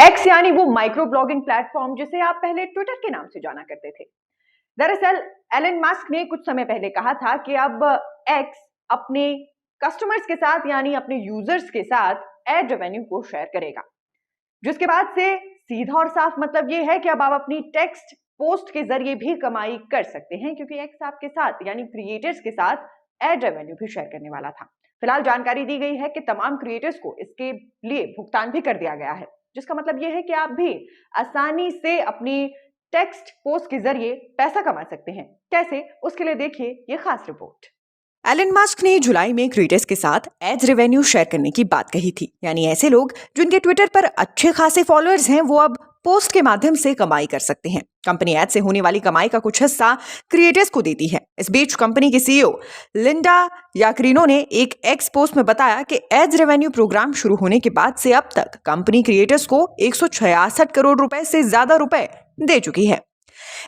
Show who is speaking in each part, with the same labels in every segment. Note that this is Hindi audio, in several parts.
Speaker 1: एक्स यानी वो माइक्रो ब्लॉगिंग प्लेटफॉर्म जिसे आप पहले ट्विटर के नाम से जाना करते थे। दरअसल एलन मस्क ने कुछ समय पहले कहा था कि अब एक्स अपने कस्टमर्स के साथ यानी अपने यूजर्स के साथ एड रेवेन्यू को शेयर करेगा, जिसके बाद से सीधा और साफ मतलब ये है कि अब आप अपनी टेक्स्ट पोस्ट के जरिए भी कमाई कर सकते हैं, क्योंकि एक्स आपके साथ यानी क्रिएटर्स के साथ एड रेवेन्यू भी शेयर करने वाला था। फिलहाल जानकारी दी गई है कि तमाम क्रिएटर्स को इसके लिए भुगतान भी कर दिया गया है, जिसका मतलब यह है कि आप भी आसानी से अपनी टेक्स्ट पोस्ट के जरिए पैसा कमा सकते हैं। कैसे, उसके लिए देखिए ये खास रिपोर्ट।
Speaker 2: एलन मस्क ने जुलाई में क्रिएटर्स के साथ एड रेवेन्यू शेयर करने की बात कही थी, यानी ऐसे लोग जिनके ट्विटर पर अच्छे खासे फॉलोअर्स हैं वो अब पोस्ट के माध्यम से कमाई कर सकते हैं। कंपनी एड से होने वाली कमाई का कुछ हिस्सा क्रिएटर्स को देती है। इस बीच कंपनी की सीईओ लिंडा याकरिनो ने एक एक्स पोस्ट में बताया कि एड रेवेन्यू प्रोग्राम शुरू होने के बाद से अब तक कंपनी क्रिएटर्स को 166 करोड़ रुपए से ज्यादा रुपए दे चुकी है।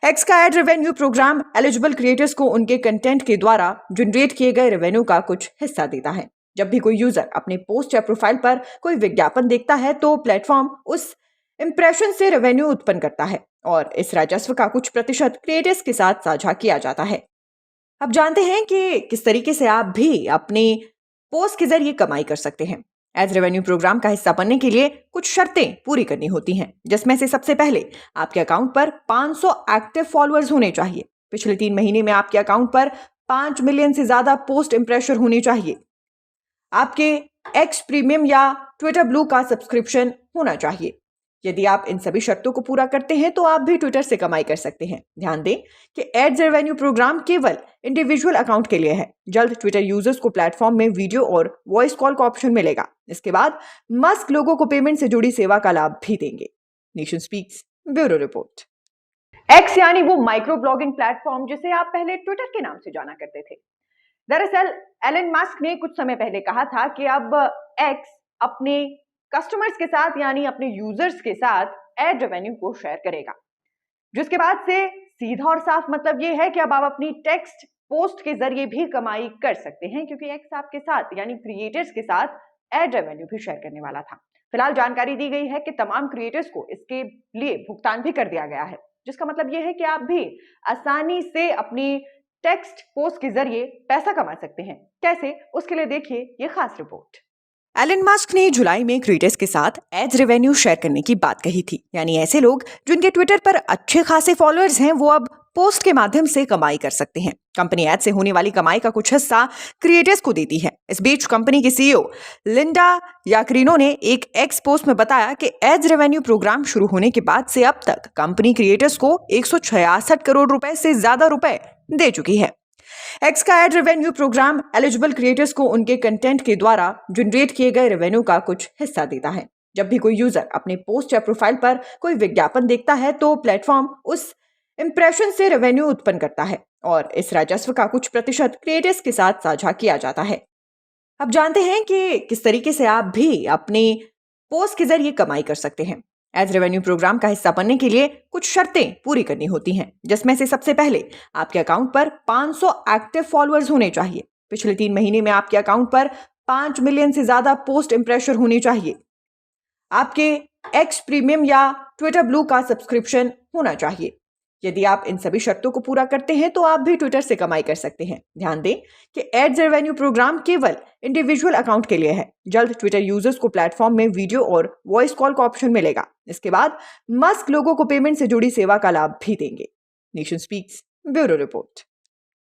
Speaker 2: एक्स का ad revenue programme eligible creators को उनके कंटेंट के द्वारा जनरेट किए गए रेवेन्यू का कुछ हिस्सा देता है। जब भी कोई यूजर अपने पोस्ट या प्रोफाइल पर कोई विज्ञापन देखता है तो प्लेटफॉर्म उस इंप्रेशन से रेवेन्यू उत्पन्न करता है और इस राजस्व का कुछ प्रतिशत क्रिएटर्स के साथ साझा किया जाता है। अब जानते हैं कि किस तरीके से आप भी अपने पोस्ट के जरिए कमाई कर सकते हैं। एड रेवेन्यू प्रोग्राम का हिस्सा बनने के लिए कुछ शर्तें पूरी करनी होती हैं, जिसमें से सबसे पहले आपके अकाउंट पर 500 एक्टिव फॉलोअर्स होने चाहिए। पिछले 3 महीने में आपके अकाउंट पर 5 मिलियन से ज्यादा पोस्ट इंप्रेशन होने चाहिए। आपके एक्स प्रीमियम या ट्विटर ब्लू का सब्सक्रिप्शन होना चाहिए। यदि आप इन सभी शर्तों को पूरा करते हैं तो आप भी ट्विटर से कमाई कर सकते हैं। ध्यान दें कि एड्स रेवेन्यू प्रोग्राम केवल इंडिविजुअल अकाउंट के लिए है। जल्द ट्विटर यूजर्स को प्लेटफॉर्म में वीडियो और वॉइस कॉल का ऑप्शन मिलेगा। इसके बाद मस्क लोगों को पेमेंट से जुड़ी सेवा का लाभ भी देंगे। Nation speaks bureau report.
Speaker 1: X यानी वो माइक्रो ब्लॉगिंग प्लेटफॉर्म जिसे आप पहले ट्विटर के नाम से जाना करते थे। दरअसल एलन मस्क ने कुछ समय पहले कहा था कि अब एक्स अपने कस्टमर्स के साथ यानी अपने यूजर्स के साथ एड रेवेन्यू को शेयर करेगा, जिसके बाद से सीधा और साफ मतलब ये है कि अब आप अपनी टेक्स्ट पोस्ट के जरिए भी कमाई कर सकते हैं, क्योंकि एक्स आपके साथ यानी क्रिएटर्स के साथ एड रेवेन्यू भी शेयर करने वाला था। फिलहाल जानकारी दी गई है कि तमाम क्रिएटर्स को इसके लिए भुगतान भी कर दिया गया है, जिसका मतलब यह है कि आप भी आसानी से अपनी टेक्स्ट पोस्ट के जरिए पैसा कमा सकते हैं। कैसे, उसके लिए देखिए ये खास रिपोर्ट।
Speaker 2: एलन मस्क ने जुलाई में क्रिएटर्स के साथ एड रेवेन्यू शेयर करने की बात कही थी, यानी ऐसे लोग जिनके ट्विटर पर अच्छे खासे फॉलोअर्स हैं वो अब पोस्ट के माध्यम से कमाई कर सकते हैं। कंपनी एड से होने वाली कमाई का कुछ हिस्सा क्रिएटर्स को देती है। इस बीच कंपनी की सीईओ लिंडा याकरिनो ने एक एक्स पोस्ट में बताया कि एड रेवेन्यू प्रोग्राम शुरू होने के बाद से अब तक कंपनी क्रिएटर्स को 166 करोड़ रुपए से ज्यादा रुपए दे चुकी है। एक्स का ad revenue programme eligible creators को उनके कंटेंट के द्वारा जनरेट किए गए रेवेन्यू का कुछ हिस्सा देता है। जब भी कोई यूजर अपने पोस्ट या प्रोफाइल पर कोई विज्ञापन देखता है तो प्लेटफॉर्म उस इंप्रेशन से रेवेन्यू उत्पन्न करता है और इस राजस्व का कुछ प्रतिशत क्रिएटर्स के साथ साझा किया जाता है। अब जानते हैं कि किस तरीके से आप भी अपने पोस्ट के जरिए कमाई कर सकते हैं। एड रेवेन्यू प्रोग्राम का हिस्सा बनने के लिए कुछ शर्तें पूरी करनी होती हैं, जिसमें से सबसे पहले आपके अकाउंट पर 500 एक्टिव फॉलोअर्स होने चाहिए। पिछले 3 महीने में आपके अकाउंट पर 5 मिलियन से ज्यादा पोस्ट इंप्रेशन होने चाहिए। आपके एक्स प्रीमियम या ट्विटर ब्लू का सब्सक्रिप्शन होना चाहिए। यदि आप इन सभी शर्तों को पूरा करते हैं तो आप भी ट्विटर से कमाई कर सकते हैं। ध्यान दें कि एड्स रेवेन्यू प्रोग्राम केवल इंडिविजुअल अकाउंट के लिए है। जल्द ट्विटर यूजर्स को प्लेटफॉर्म में वीडियो और वॉइस कॉल का ऑप्शन मिलेगा। इसके बाद मस्क लोगों को पेमेंट से जुड़ी सेवा का लाभ भी देंगे। Nation speaks bureau report.